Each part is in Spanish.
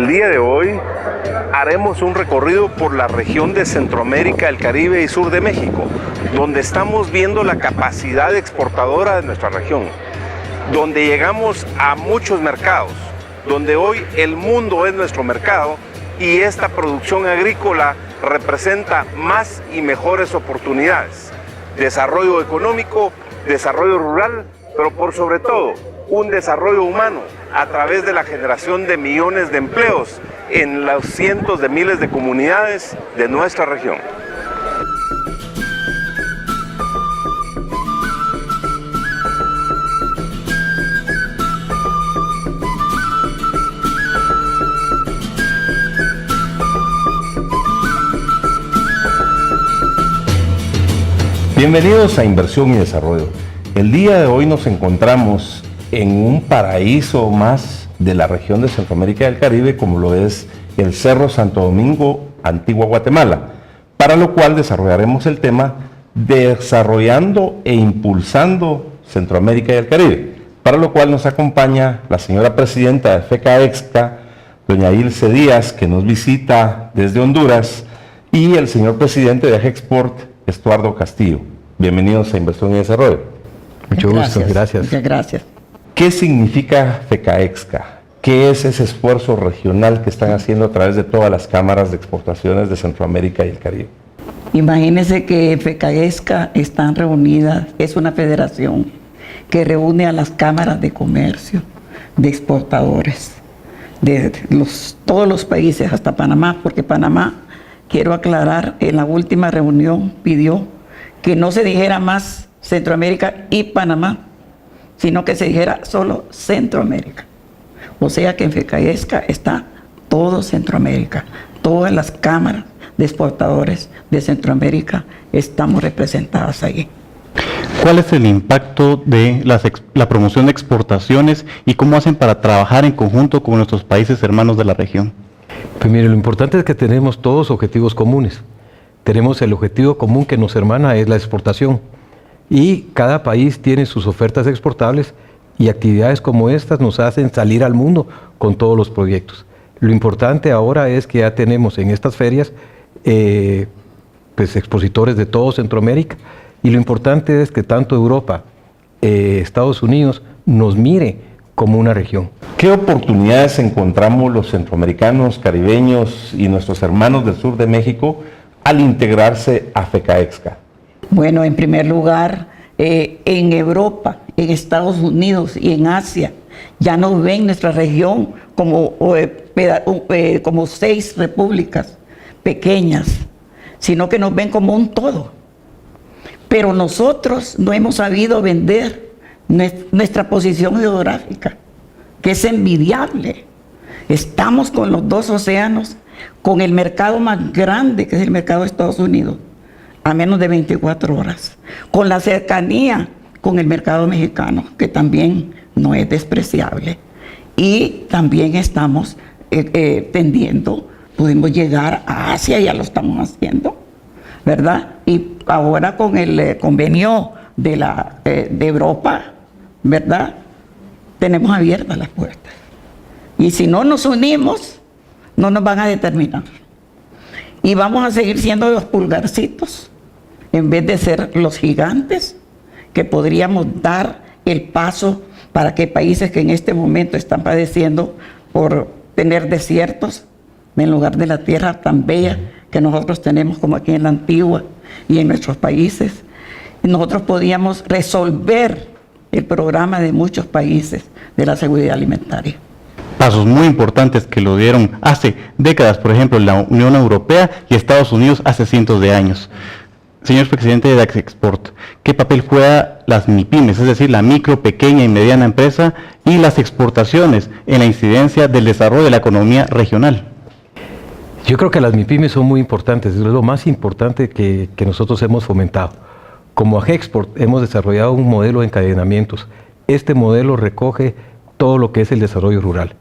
El día de hoy haremos un recorrido por la región de Centroamérica, el Caribe y sur de México, donde estamos viendo la capacidad exportadora de nuestra región, donde llegamos a muchos mercados, donde hoy el mundo es nuestro mercado y esta producción agrícola representa más y mejores oportunidades, desarrollo económico, desarrollo rural, pero por sobre todo un desarrollo humano a través de la generación de millones de empleos en los cientos de miles de comunidades de nuestra región. Bienvenidos a Inversión y Desarrollo. El día de hoy nos encontramos en un paraíso más de la región de Centroamérica y del Caribe, como lo es el Cerro Santo Domingo, Antigua Guatemala, para lo cual desarrollaremos el tema Desarrollando e Impulsando Centroamérica y el Caribe, para lo cual nos acompaña la señora presidenta de FECAEXCA, doña Ilse Díaz, que nos visita desde Honduras, y el señor presidente de Agexport, Estuardo Castillo. Bienvenidos a Inversión y Desarrollo. Mucho gusto, gracias. Muchas gracias. ¿Qué significa FECAEXCA? ¿Qué es ese esfuerzo regional que están haciendo a través de todas las cámaras de exportaciones de Centroamérica y el Caribe? Imagínense que FECAEXCA están reunidas, es una federación que reúne a las cámaras de comercio, de exportadores, de todos los países, hasta Panamá, porque Panamá, quiero aclarar, en la última reunión pidió que no se dijera más Centroamérica y Panamá, sino que se dijera solo Centroamérica. O sea que en FECAEXCA está todo Centroamérica, todas las cámaras de exportadores de Centroamérica estamos representadas ahí. ¿Cuál es el impacto de la promoción de exportaciones y cómo hacen para trabajar en conjunto con nuestros países hermanos de la región? Pues mire, lo importante es que tenemos todos objetivos comunes. Tenemos el objetivo común que nos hermana, es la exportación. Y cada país tiene sus ofertas exportables y actividades como estas nos hacen salir al mundo con todos los proyectos. Lo importante ahora es que ya tenemos en estas ferias pues expositores de todo Centroamérica, y lo importante es que tanto Europa, Estados Unidos nos mire como una región. ¿Qué oportunidades encontramos los centroamericanos, caribeños y nuestros hermanos del sur de México al integrarse a FECAEXCA? Bueno, en primer lugar, en Europa, en Estados Unidos y en Asia, ya nos ven nuestra región como 6 repúblicas pequeñas, sino que nos ven como un todo. Pero nosotros no hemos sabido vender nuestra posición geográfica, que es envidiable. Estamos con los 2 océanos, con el mercado más grande, que es el mercado de Estados Unidos, a menos de 24 horas, con la cercanía con el mercado mexicano, que también no es despreciable, y también estamos tendiendo, pudimos llegar a Asia, ya lo estamos haciendo, ¿verdad? Y ahora con el convenio de Europa, ¿verdad? Tenemos abiertas las puertas, y si no nos unimos, no nos van a determinar, y vamos a seguir siendo los pulgarcitos, en vez de ser los gigantes que podríamos dar el paso para que países que en este momento están padeciendo por tener desiertos en lugar de la tierra tan bella que nosotros tenemos como aquí en la Antigua y en nuestros países, nosotros podíamos resolver el programa de muchos países de la seguridad alimentaria. Pasos muy importantes que lo dieron hace décadas, por ejemplo, la Unión Europea y Estados Unidos hace cientos de años. Señor presidente de Agexport, ¿qué papel juega las MIPYMES, es decir, la micro, pequeña y mediana empresa, y las exportaciones en la incidencia del desarrollo de la economía regional? Yo creo que las MIPYMES son muy importantes, es lo más importante que nosotros hemos fomentado. Como Agexport hemos desarrollado un modelo de encadenamientos. Este modelo recoge todo lo que es el desarrollo rural.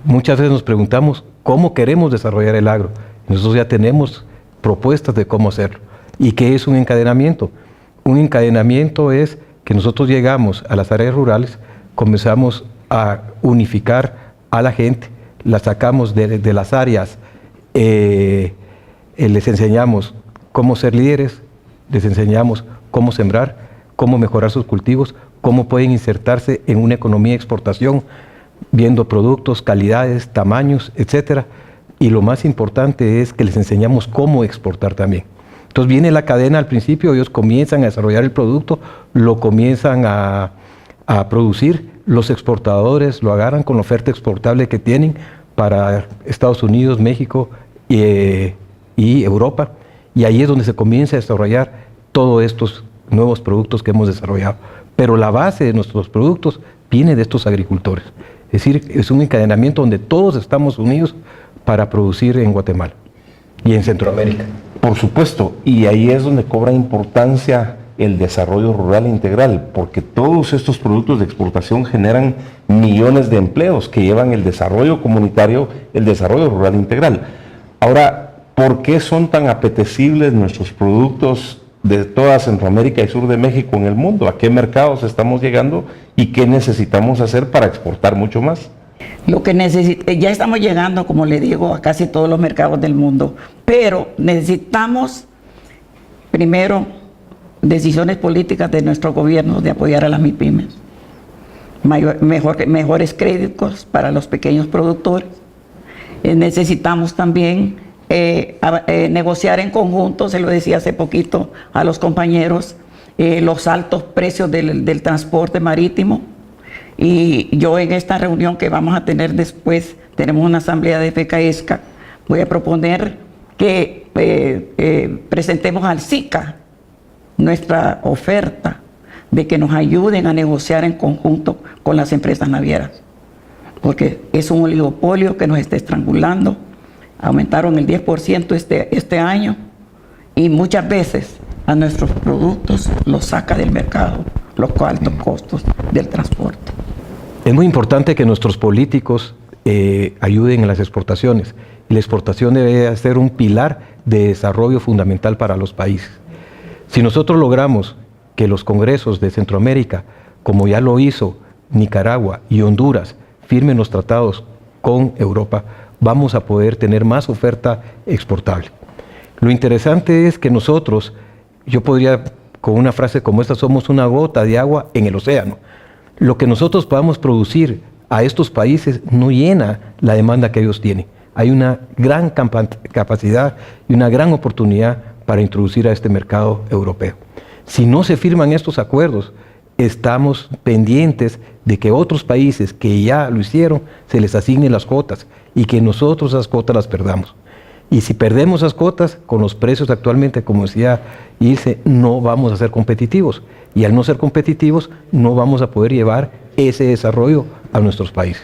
Muchas veces nos preguntamos cómo queremos desarrollar el agro. Nosotros ya tenemos propuestas de cómo hacerlo. ¿Y qué es un encadenamiento? Un encadenamiento es que nosotros llegamos a las áreas rurales, comenzamos a unificar a la gente, las sacamos de las áreas, les enseñamos cómo ser líderes, les enseñamos cómo sembrar, cómo mejorar sus cultivos, cómo pueden insertarse en una economía de exportación, viendo productos, calidades, tamaños, etcétera. Y lo más importante es que les enseñamos cómo exportar también. Entonces viene la cadena al principio, ellos comienzan a desarrollar el producto, lo comienzan a producir, los exportadores lo agarran con la oferta exportable que tienen para Estados Unidos, México y Europa, y ahí es donde se comienza a desarrollar todos estos nuevos productos que hemos desarrollado. Pero la base de nuestros productos viene de estos agricultores. Es decir, es un encadenamiento donde todos estamos unidos para producir en Guatemala y en Centroamérica. Por supuesto, y ahí es donde cobra importancia el desarrollo rural integral, porque todos estos productos de exportación generan millones de empleos que llevan el desarrollo comunitario, el desarrollo rural integral. Ahora, ¿por qué son tan apetecibles nuestros productos de toda Centroamérica y sur de México en el mundo? ¿A qué mercados estamos llegando y qué necesitamos hacer para exportar mucho más? Lo que ya estamos llegando, como le digo, a casi todos los mercados del mundo, pero necesitamos primero decisiones políticas de nuestro gobierno de apoyar a las MIPYMES, mejores créditos para los pequeños productores. Necesitamos también negociar en conjunto, se lo decía hace poquito a los compañeros, los altos precios del transporte marítimo. Y yo en esta reunión que vamos a tener después, tenemos una asamblea de FECAESCA, voy a proponer que presentemos al SICA nuestra oferta de que nos ayuden a negociar en conjunto con las empresas navieras, porque es un oligopolio que nos está estrangulando. Aumentaron el 10% este año y muchas veces a nuestros productos los saca del mercado los altos costos del transporte. Es muy importante que nuestros políticos ayuden en las exportaciones. La exportación debe ser un pilar de desarrollo fundamental para los países. Si nosotros logramos que los congresos de Centroamérica, como ya lo hizo Nicaragua y Honduras, firmen los tratados con Europa, vamos a poder tener más oferta exportable. Lo interesante es que nosotros, yo podría, con una frase como esta, somos una gota de agua en el océano. Lo que nosotros podamos producir a estos países no llena la demanda que ellos tienen. Hay una gran capacidad y una gran oportunidad para introducir a este mercado europeo. Si no se firman estos acuerdos, estamos pendientes de que otros países que ya lo hicieron se les asignen las cuotas y que nosotros esas cuotas las perdamos. Y si perdemos esas cuotas, con los precios actualmente, como decía Ilse, no vamos a ser competitivos. Y al no ser competitivos, no vamos a poder llevar ese desarrollo a nuestros países.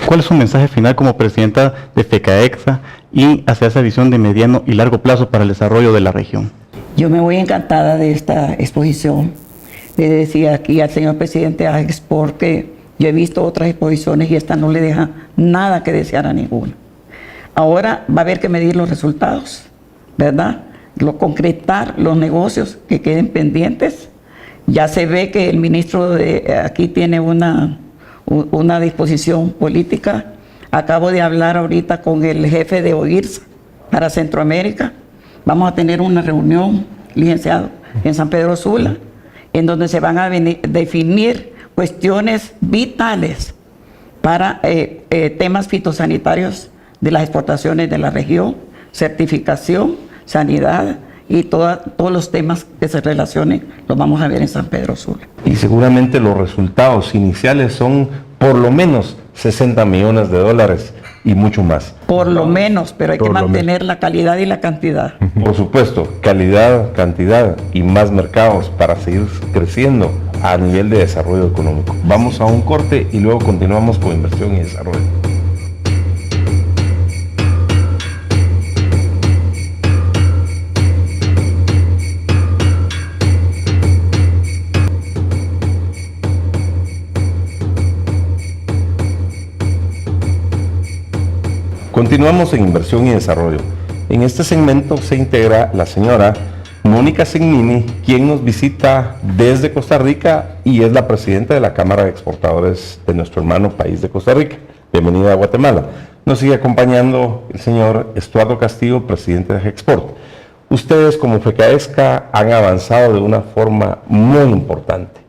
¿Cuál es su mensaje final como presidenta de FECAEXA y hacia esa visión de mediano y largo plazo para el desarrollo de la región? Yo me voy encantada de esta exposición. Le decía aquí al señor presidente de AGEXPORT que yo he visto otras exposiciones y esta no le deja nada que desear a ninguna. Ahora va a haber que medir los resultados, ¿verdad? Concretar los negocios que queden pendientes. Ya se ve que el ministro aquí tiene una disposición política. Acabo de hablar ahorita con el jefe de OIRSA para Centroamérica. Vamos a tener una reunión, licenciado, en San Pedro Sula, en donde se van a definir cuestiones vitales para temas fitosanitarios de las exportaciones de la región, certificación, sanidad y todos los temas que se relacionen los vamos a ver en San Pedro Sula. Y seguramente los resultados iniciales son por lo menos 60 millones de dólares y mucho más. Por lo menos, pero hay que mantener la calidad y la cantidad. Por supuesto, calidad, cantidad y más mercados para seguir creciendo a nivel de desarrollo económico. Vamos a un corte y luego continuamos con inversión y desarrollo. Continuamos en Inversión y Desarrollo. En este segmento se integra la señora Mónica Segnini, quien nos visita desde Costa Rica y es la presidenta de la Cámara de Exportadores de nuestro hermano país de Costa Rica. Bienvenida a Guatemala. Nos sigue acompañando el señor Estuardo Castillo, presidente de Agexport. Ustedes como FECAESCA han avanzado de una forma muy importante.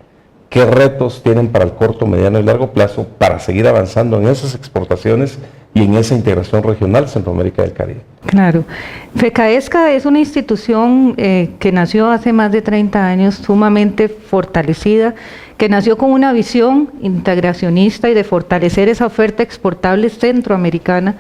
¿Qué retos tienen para el corto, mediano y largo plazo para seguir avanzando en esas exportaciones y en esa integración regional Centroamérica del Caribe? Claro. FECAESCA es una institución que nació hace más de 30 años, sumamente fortalecida, que nació con una visión integracionista y de fortalecer esa oferta exportable centroamericana,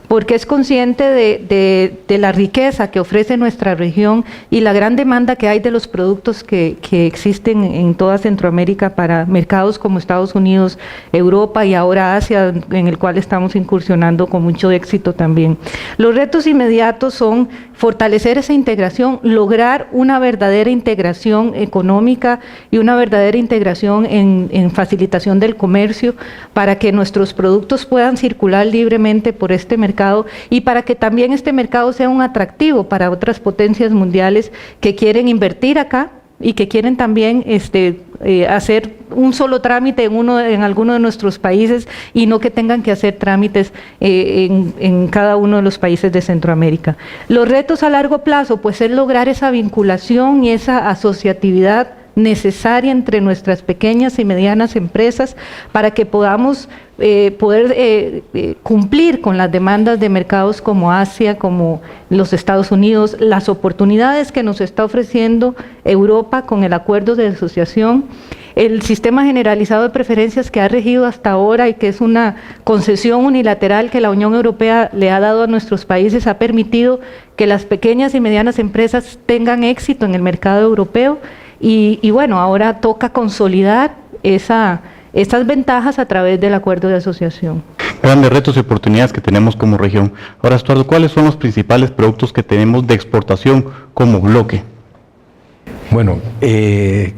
porque es consciente de la riqueza que ofrece nuestra región y la gran demanda que hay de los productos que existen en toda Centroamérica para mercados como Estados Unidos, Europa y ahora Asia, en el cual estamos incursionando con mucho éxito también. Los retos inmediatos son fortalecer esa integración, lograr una verdadera integración económica y una verdadera integración en facilitación del comercio para que nuestros productos puedan circular libremente por este mercado y para que también este mercado sea un atractivo para otras potencias mundiales que quieren invertir acá y que quieren también hacer un solo trámite en alguno de nuestros países y no que tengan que hacer trámites en cada uno de los países de Centroamérica. Los retos a largo plazo, pues es lograr esa vinculación y esa asociatividad necesaria entre nuestras pequeñas y medianas empresas para que podamos poder cumplir con las demandas de mercados como Asia, como los Estados Unidos, las oportunidades que nos está ofreciendo Europa con el acuerdo de asociación, el sistema generalizado de preferencias que ha regido hasta ahora y que es una concesión unilateral que la Unión Europea le ha dado a nuestros países, ha permitido que las pequeñas y medianas empresas tengan éxito en el mercado europeo y bueno, ahora toca consolidar esas ventajas a través del acuerdo de asociación. Grandes retos y oportunidades que tenemos como región. Ahora, Estuardo, ¿cuáles son los principales productos que tenemos de exportación como bloque? Bueno,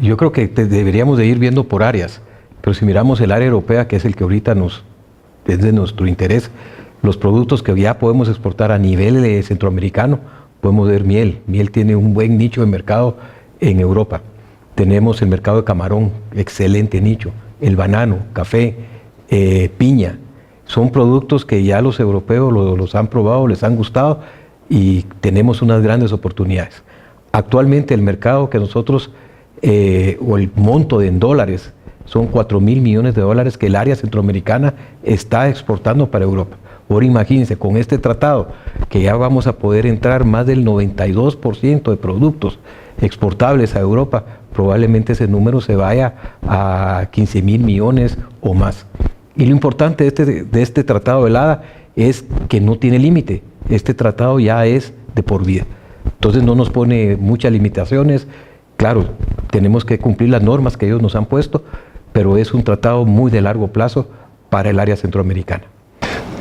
yo creo que deberíamos de ir viendo por áreas, pero si miramos el área europea, que es el que ahorita es de nuestro interés, los productos que ya podemos exportar a nivel centroamericano, podemos ver miel. Miel tiene un buen nicho de mercado en Europa. Tenemos el mercado de camarón, excelente nicho. El banano, café, piña. Son productos que ya los europeos los han probado, les han gustado y tenemos unas grandes oportunidades. Actualmente el mercado que nosotros, o el monto en dólares, son 4.000 millones de dólares que el área centroamericana está exportando para Europa. Ahora imagínense, con este tratado, que ya vamos a poder entrar más del 92% de productos exportables a Europa, probablemente ese número se vaya a 15.000 millones o más. Y lo importante de este tratado del ADA es que no tiene límite. Este tratado ya es de por vida. Entonces no nos pone muchas limitaciones. Claro, tenemos que cumplir las normas que ellos nos han puesto, pero es un tratado muy de largo plazo para el área centroamericana.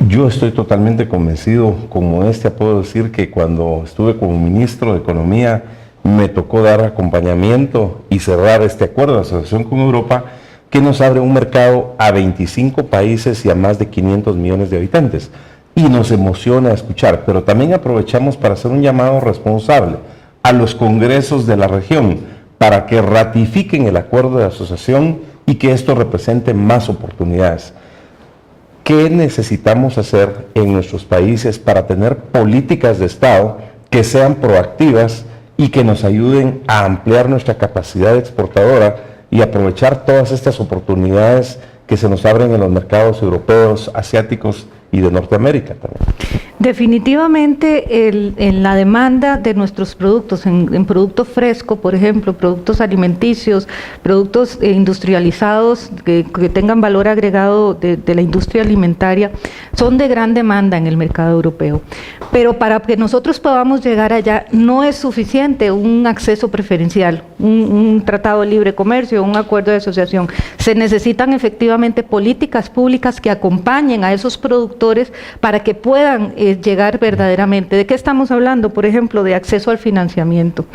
Yo estoy totalmente convencido, como puedo decir que cuando estuve como ministro de Economía me tocó dar acompañamiento y cerrar este acuerdo de asociación con Europa que nos abre un mercado a 25 países y a más de 500 millones de habitantes. Y nos emociona escuchar, pero también aprovechamos para hacer un llamado responsable a los congresos de la región para que ratifiquen el acuerdo de asociación y que esto represente más oportunidades. ¿Qué necesitamos hacer en nuestros países para tener políticas de Estado que sean proactivas y que nos ayuden a ampliar nuestra capacidad exportadora y aprovechar todas estas oportunidades que se nos abren en los mercados europeos, asiáticos y de Norteamérica también? Definitivamente en la demanda de nuestros productos, en producto fresco, por ejemplo, productos alimenticios, productos industrializados que tengan valor agregado de la industria alimentaria, son de gran demanda en el mercado europeo. Pero para que nosotros podamos llegar allá no es suficiente un acceso preferencial, un tratado de libre comercio, un acuerdo de asociación. Se necesitan efectivamente políticas públicas que acompañen a esos productores para que puedan llegar verdaderamente. ¿De qué estamos hablando? Por ejemplo, de acceso al financiamiento.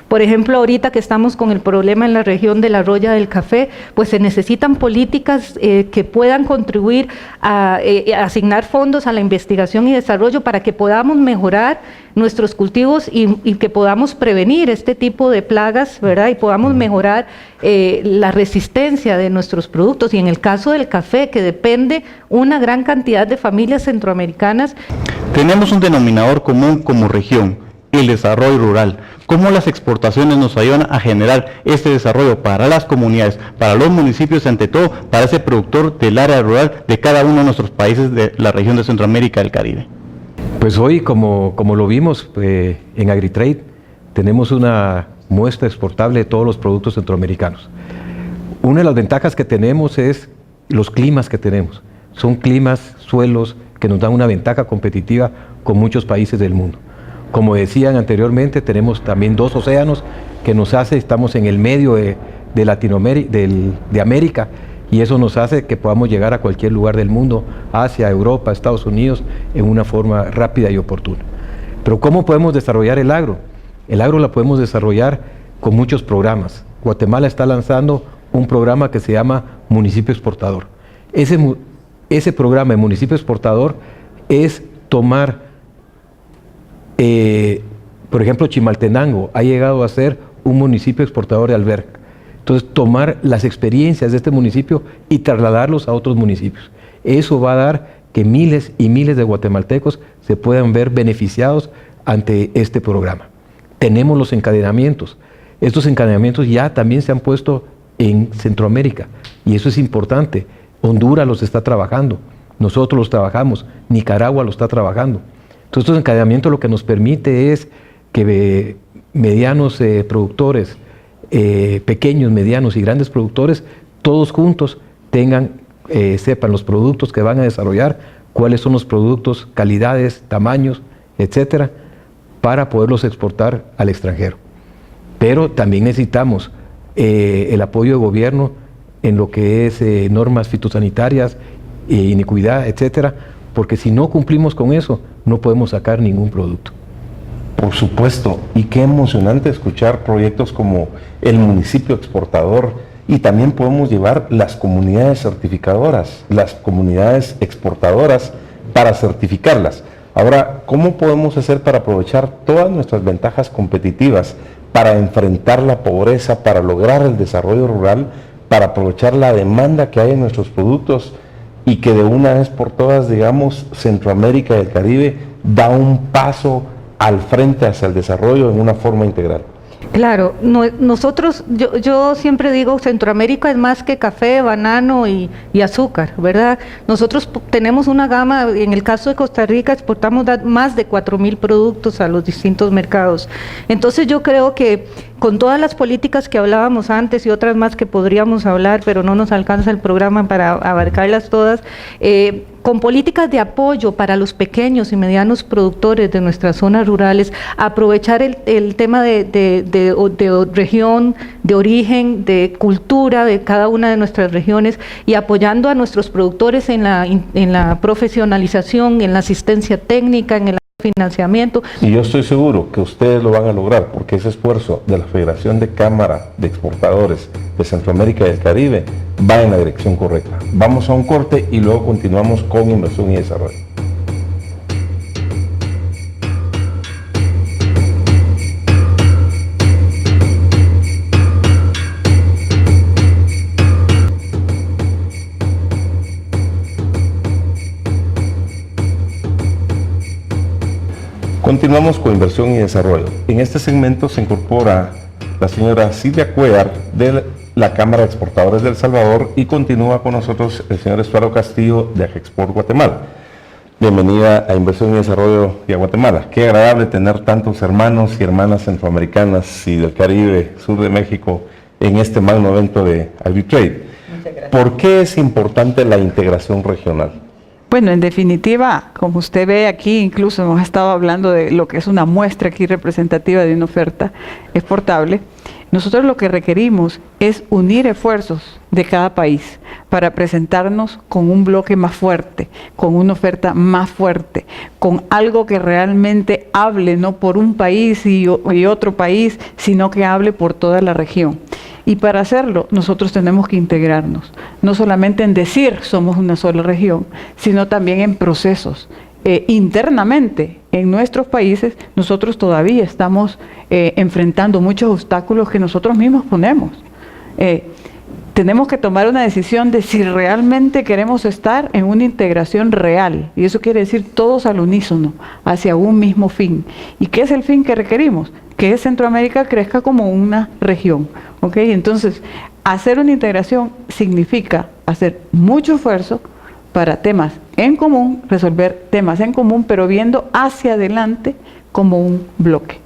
Por ejemplo, ahorita que estamos con el problema en la región de la Roya del Café, pues se necesitan políticas que puedan contribuir a asignar fondos a la investigación y desarrollo para que podamos mejorar nuestros cultivos y que podamos prevenir este tipo de plagas, ¿verdad? Y podamos mejorar la resistencia de nuestros productos. Y en el caso del café, que depende una gran cantidad de familias centroamericanas. Tenemos un denominador común como región, el desarrollo rural. ¿Cómo las exportaciones nos ayudan a generar este desarrollo para las comunidades, para los municipios y ante todo para ese productor del área rural de cada uno de nuestros países de la región de Centroamérica y del Caribe? Pues hoy, como lo vimos en AgriTrade, tenemos una muestra exportable de todos los productos centroamericanos. Una de las ventajas que tenemos es los climas que tenemos. Son climas, suelos que nos dan una ventaja competitiva con muchos países del mundo. Como decían anteriormente, tenemos también 2 océanos que nos hace, estamos en el medio de Latinoamérica, de América, y eso nos hace que podamos llegar a cualquier lugar del mundo, Asia, Europa, Estados Unidos, en una forma rápida y oportuna. Pero ¿cómo podemos desarrollar el agro? El agro la podemos desarrollar con muchos programas. Guatemala está lanzando un programa que se llama Municipio Exportador. Ese programa de Municipio Exportador es tomar, por ejemplo, Chimaltenango ha llegado a ser un municipio exportador de alberca. Entonces, tomar las experiencias de este municipio y trasladarlos a otros municipios. Eso va a dar que miles y miles de guatemaltecos se puedan ver beneficiados ante este programa. Tenemos los encadenamientos. Estos encadenamientos ya también se han puesto en Centroamérica y eso es importante. Honduras los está trabajando, nosotros los trabajamos, Nicaragua lo está trabajando. Entonces, estos encadenamientos lo que nos permite es que medianos productores, pequeños, medianos y grandes productores, todos juntos sepan los productos que van a desarrollar, cuáles son los productos, calidades, tamaños, etcétera, para poderlos exportar al extranjero. Pero también necesitamos el apoyo de gobierno en lo que es normas fitosanitarias, inocuidad, etcétera, porque si no cumplimos con eso, no podemos sacar ningún producto. Por supuesto, y qué emocionante escuchar proyectos como el municipio exportador, y también podemos llevar las comunidades certificadoras, las comunidades exportadoras para certificarlas. Ahora, ¿cómo podemos hacer para aprovechar todas nuestras ventajas competitivas, para enfrentar la pobreza, para lograr el desarrollo rural, para aprovechar la demanda que hay en nuestros productos y que de una vez por todas, digamos, Centroamérica y el Caribe da un paso al frente hacia el desarrollo en una forma integral? Claro, nosotros, yo siempre digo, Centroamérica es más que café, banano y azúcar, ¿verdad? Nosotros tenemos una gama, en el caso de Costa Rica exportamos más de 4.000 productos a los distintos mercados. Entonces yo creo que con todas las políticas que hablábamos antes y otras más que podríamos hablar, pero no nos alcanza el programa para abarcarlas todas, con políticas de apoyo para los pequeños y medianos productores de nuestras zonas rurales, aprovechar el tema de región, de origen, de cultura de cada una de nuestras regiones y apoyando a nuestros productores en la profesionalización, en la asistencia técnica, en el financiamiento. Y yo estoy seguro que ustedes lo van a lograr, porque ese esfuerzo de la Federación de Cámara de Exportadores de Centroamérica y del Caribe va en la dirección correcta. Vamos a un corte y luego continuamos con inversión y desarrollo. Continuamos con inversión y desarrollo. En este segmento se incorpora la señora Silvia Cuellar de la Cámara de Exportadores de El Salvador y continúa con nosotros el señor Estuardo Castillo de Agexport Guatemala. Bienvenida a Inversión y Desarrollo y a Guatemala. Qué agradable tener tantos hermanos y hermanas centroamericanas y del Caribe, sur de México, en este magno evento de AgriTrade. Muchas gracias. ¿Por qué es importante la integración regional? Bueno, en definitiva, como usted ve aquí, incluso hemos estado hablando de lo que es una muestra aquí representativa de una oferta exportable. Nosotros lo que requerimos es unir esfuerzos de cada país para presentarnos con un bloque más fuerte, con una oferta más fuerte, con algo que realmente hable no por un país y otro país, sino que hable por toda la región. Y para hacerlo, nosotros tenemos que integrarnos, no solamente en decir somos una sola región, sino también en procesos, internamente en nuestros países, nosotros todavía estamos enfrentando muchos obstáculos que nosotros mismos ponemos. Tenemos que tomar una decisión de si realmente queremos estar en una integración real, y eso quiere decir todos al unísono, hacia un mismo fin. ¿Y qué es el fin que requerimos? Que Centroamérica crezca como una región, ¿ok? Entonces, hacer una integración significa hacer mucho esfuerzo para temas en común, resolver temas en común, pero viendo hacia adelante como un bloque.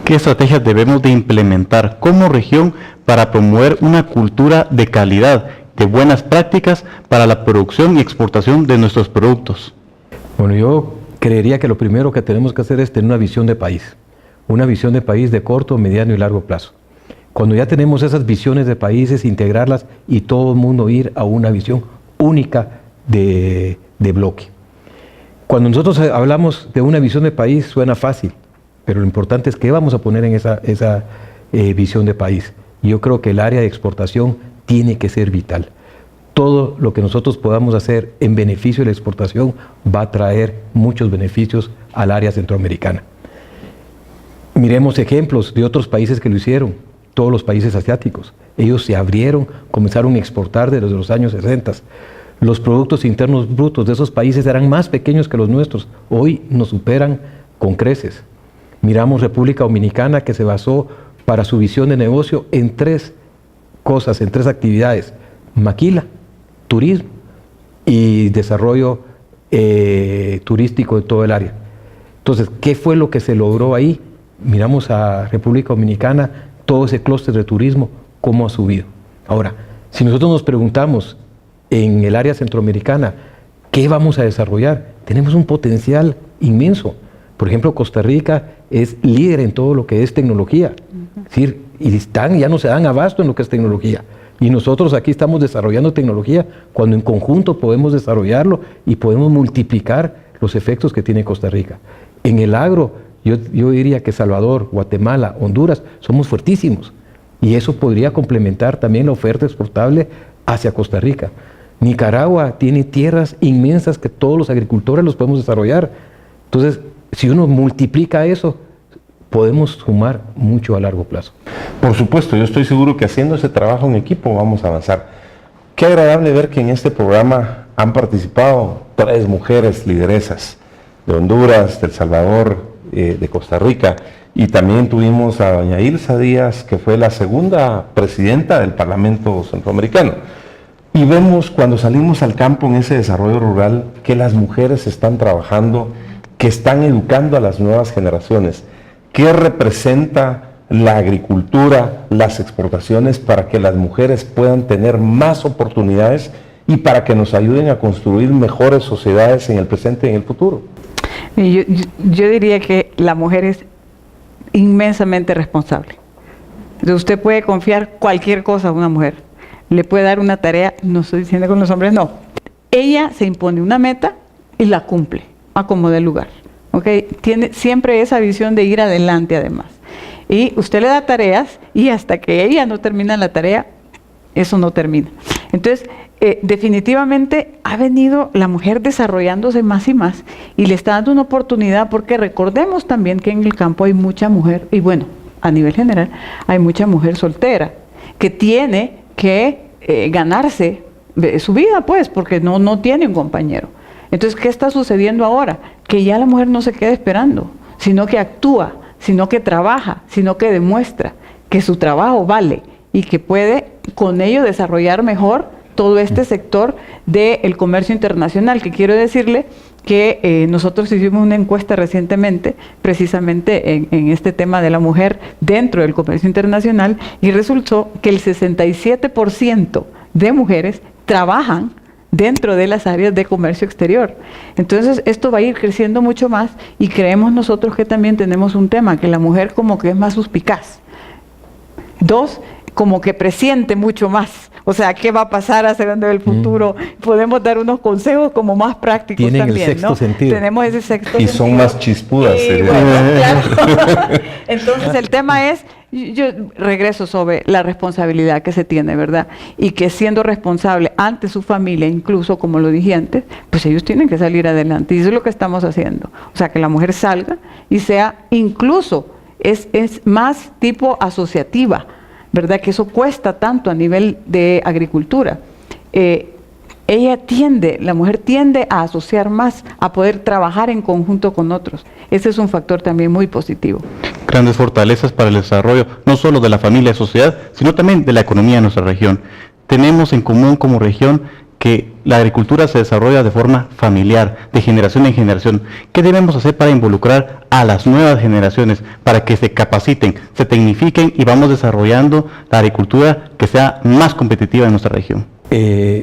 ¿Qué estrategias debemos de implementar como región para promover una cultura de calidad, de buenas prácticas para la producción y exportación de nuestros productos? Bueno, yo creería que lo primero que tenemos que hacer es tener una visión de país de corto, mediano y largo plazo. Cuando ya tenemos esas visiones de países, integrarlas y todo el mundo ir a una visión única de bloque. Cuando nosotros hablamos de una visión de país suena fácil, pero lo importante es qué vamos a poner en esa visión de país. Yo creo que el área de exportación tiene que ser vital. Todo lo que nosotros podamos hacer en beneficio de la exportación va a traer muchos beneficios al área centroamericana. Miremos ejemplos de otros países que lo hicieron, todos los países asiáticos. Ellos se abrieron, comenzaron a exportar desde los años 60. Los productos internos brutos de esos países eran más pequeños que los nuestros. Hoy nos superan con creces. Miramos República Dominicana, que se basó para su visión de negocio en 3 cosas, en 3 actividades: maquila, turismo y desarrollo turístico de todo el área. Entonces, ¿qué fue lo que se logró ahí? Miramos a República Dominicana, todo ese clúster de turismo, cómo ha subido. Ahora, si nosotros nos preguntamos en el área centroamericana, ¿qué vamos a desarrollar? Tenemos un potencial inmenso. Por ejemplo, Costa Rica es líder en todo lo que es tecnología. Es decir, y ya no se dan abasto en lo que es tecnología. Y nosotros aquí estamos desarrollando tecnología cuando en conjunto podemos desarrollarlo y podemos multiplicar los efectos que tiene Costa Rica. En el agro, yo diría que Salvador, Guatemala, Honduras, somos fuertísimos. Y eso podría complementar también la oferta exportable hacia Costa Rica. Nicaragua tiene tierras inmensas que todos los agricultores los podemos desarrollar. Entonces, si uno multiplica eso, podemos sumar mucho a largo plazo. Por supuesto, yo estoy seguro que haciendo ese trabajo en equipo vamos a avanzar. Qué agradable ver que en este programa han participado 3 mujeres lideresas de Honduras, de El Salvador, de Costa Rica, y también tuvimos a doña Ilsa Díaz, que fue la segunda presidenta del Parlamento Centroamericano. Y vemos cuando salimos al campo en ese desarrollo rural que las mujeres están trabajando, que están educando a las nuevas generaciones. ¿Qué representa la agricultura, las exportaciones para que las mujeres puedan tener más oportunidades y para que nos ayuden a construir mejores sociedades en el presente y en el futuro? Yo diría que la mujer es inmensamente responsable. Usted puede confiar cualquier cosa a una mujer. Le puede dar una tarea, no estoy diciendo con los hombres, no. Ella se impone una meta y la cumple, a como dé lugar. ¿Okay? Tiene siempre esa visión de ir adelante además. Y usted le da tareas y hasta que ella no termina la tarea, eso no termina. Entonces, definitivamente ha venido la mujer desarrollándose más y más y le está dando una oportunidad, porque recordemos también que en el campo hay mucha mujer, y bueno, a nivel general, hay mucha mujer soltera que tiene que ganarse su vida, pues, porque no tiene un compañero. Entonces, ¿qué está sucediendo ahora? Que ya la mujer no se queda esperando, sino que actúa, sino que trabaja, sino que demuestra que su trabajo vale y que puede con ello desarrollar mejor todo este sector del comercio internacional, que quiero decirle que nosotros hicimos una encuesta recientemente, precisamente en este tema de la mujer dentro del comercio internacional, y resultó que el 67% de mujeres trabajan dentro de las áreas de comercio exterior. Entonces, esto va a ir creciendo mucho más, y creemos nosotros que también tenemos un tema, que la mujer como que es más suspicaz. 2, como que presiente mucho más O sea, ¿qué va a pasar hacia dónde va el futuro? Podemos dar unos consejos como más prácticos Tienen el también, sexto ¿no? sentido. Tenemos ese sexto Y sentido. son más chispudas. sería. Bueno, claro. Entonces el tema es, yo regreso sobre la responsabilidad que se tiene, ¿verdad? Y que siendo responsable ante su familia, incluso como lo dije antes, pues ellos tienen que salir adelante. Y eso es lo que estamos haciendo. O sea, que la mujer salga y sea incluso, es más tipo asociativa, ¿verdad? Que eso cuesta tanto a nivel de agricultura. La mujer tiende a asociar más, a poder trabajar en conjunto con otros. Ese es un factor también muy positivo. Grandes fortalezas para el desarrollo, no solo de la familia y sociedad, sino también de la economía de nuestra región. Tenemos en común como región que la agricultura se desarrolla de forma familiar, de generación en generación. ¿Qué debemos hacer para involucrar a las nuevas generaciones, para que se capaciten, se tecnifiquen y vamos desarrollando la agricultura que sea más competitiva en nuestra región?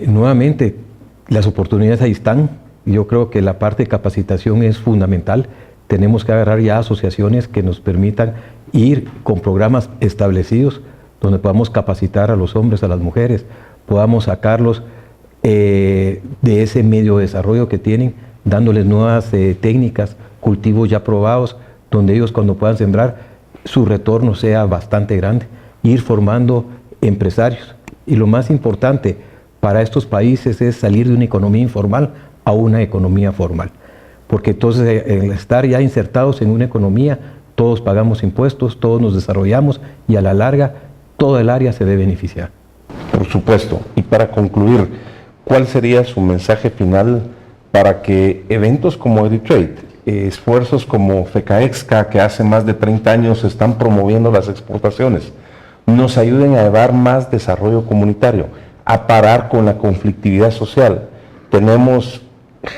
Nuevamente, las oportunidades ahí están. Yo creo que la parte de capacitación es fundamental. Tenemos que agarrar ya asociaciones que nos permitan ir con programas establecidos donde podamos capacitar a los hombres, a las mujeres, podamos sacarlos de ese medio de desarrollo que tienen, dándoles nuevas técnicas, cultivos ya probados, donde ellos cuando puedan sembrar su retorno sea bastante grande, ir formando empresarios. Y lo más importante para estos países es salir de una economía informal a una economía formal. Porque entonces el estar ya insertados en una economía, todos pagamos impuestos, todos nos desarrollamos y a la larga toda el área se ve beneficiar. Por supuesto. Y para concluir, ¿cuál sería su mensaje final para que eventos como Agritrade, esfuerzos como FECAEXCA, que hace más de 30 años están promoviendo las exportaciones, nos ayuden a llevar más desarrollo comunitario, a parar con la conflictividad social? Tenemos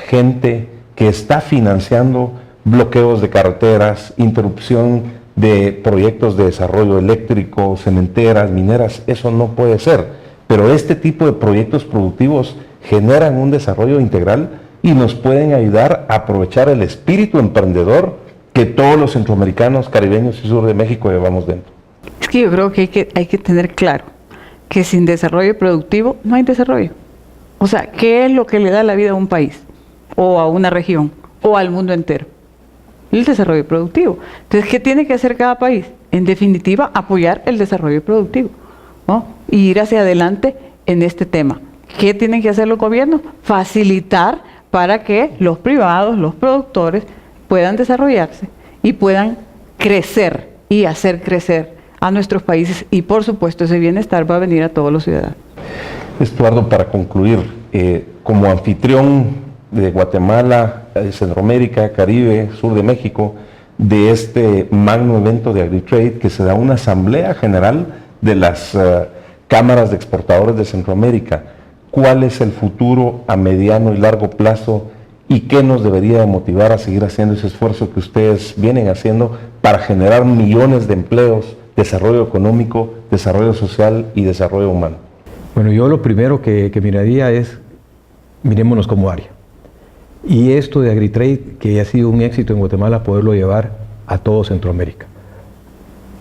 gente que está financiando bloqueos de carreteras, interrupción de proyectos de desarrollo eléctrico, cementeras, mineras. Eso no puede ser. Pero este tipo de proyectos productivos generan un desarrollo integral y nos pueden ayudar a aprovechar el espíritu emprendedor que todos los centroamericanos, caribeños y sur de México llevamos dentro. Es que yo creo que hay que tener claro que sin desarrollo productivo no hay desarrollo. O sea, ¿qué es lo que le da la vida a un país o a una región o al mundo entero? El desarrollo productivo. Entonces, ¿qué tiene que hacer cada país? En definitiva, apoyar el desarrollo productivo, ¿no? Y ir hacia adelante en este tema. ¿Qué tienen que hacer los gobiernos? Facilitar para que los privados, los productores, puedan desarrollarse y puedan crecer y hacer crecer a nuestros países, y por supuesto ese bienestar va a venir a todos los ciudadanos. Estuardo, para concluir, como anfitrión de Guatemala, Centroamérica, Caribe, sur de México, de este magno evento de Agritrade, que se da una asamblea general de las cámaras de exportadores de Centroamérica, ¿cuál es el futuro a mediano y largo plazo y qué nos debería de motivar a seguir haciendo ese esfuerzo que ustedes vienen haciendo para generar millones de empleos, desarrollo económico, desarrollo social y desarrollo humano? Bueno, yo lo primero que miraría es, mirémonos como área. Y esto de Agritrade, que ha sido un éxito en Guatemala, poderlo llevar a todo Centroamérica.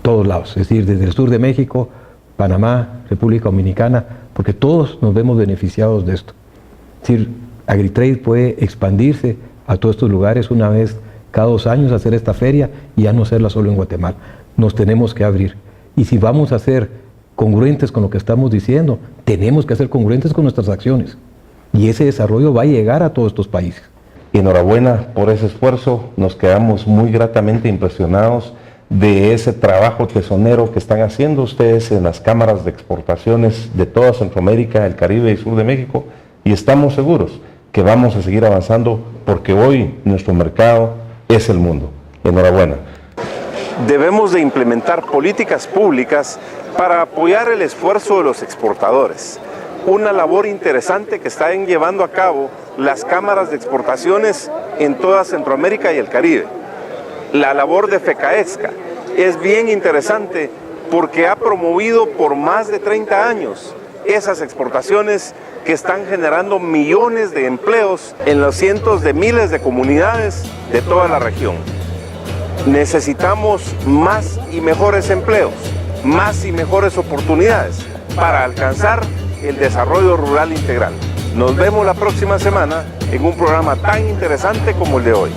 Todos lados, es decir, desde el sur de México, Panamá, República Dominicana, porque todos nos vemos beneficiados de esto. Es decir, Agritrade puede expandirse a todos estos lugares una vez cada 2 años, hacer esta feria y ya no hacerla solo en Guatemala. Nos tenemos que abrir. Y si vamos a ser congruentes con lo que estamos diciendo, tenemos que ser congruentes con nuestras acciones. Y ese desarrollo va a llegar a todos estos países. Y enhorabuena por ese esfuerzo, nos quedamos muy gratamente impresionados de ese trabajo tesonero que están haciendo ustedes en las cámaras de exportaciones de toda Centroamérica, el Caribe y sur de México, y estamos seguros que vamos a seguir avanzando porque hoy nuestro mercado es el mundo. Enhorabuena. Debemos de implementar políticas públicas para apoyar el esfuerzo de los exportadores. Una labor interesante que están llevando a cabo las cámaras de exportaciones en toda Centroamérica y el Caribe. La labor de FECAEXCA es bien interesante porque ha promovido por más de 30 años esas exportaciones que están generando millones de empleos en los cientos de miles de comunidades de toda la región. Necesitamos más y mejores empleos, más y mejores oportunidades para alcanzar el desarrollo rural integral. Nos vemos la próxima semana en un programa tan interesante como el de hoy.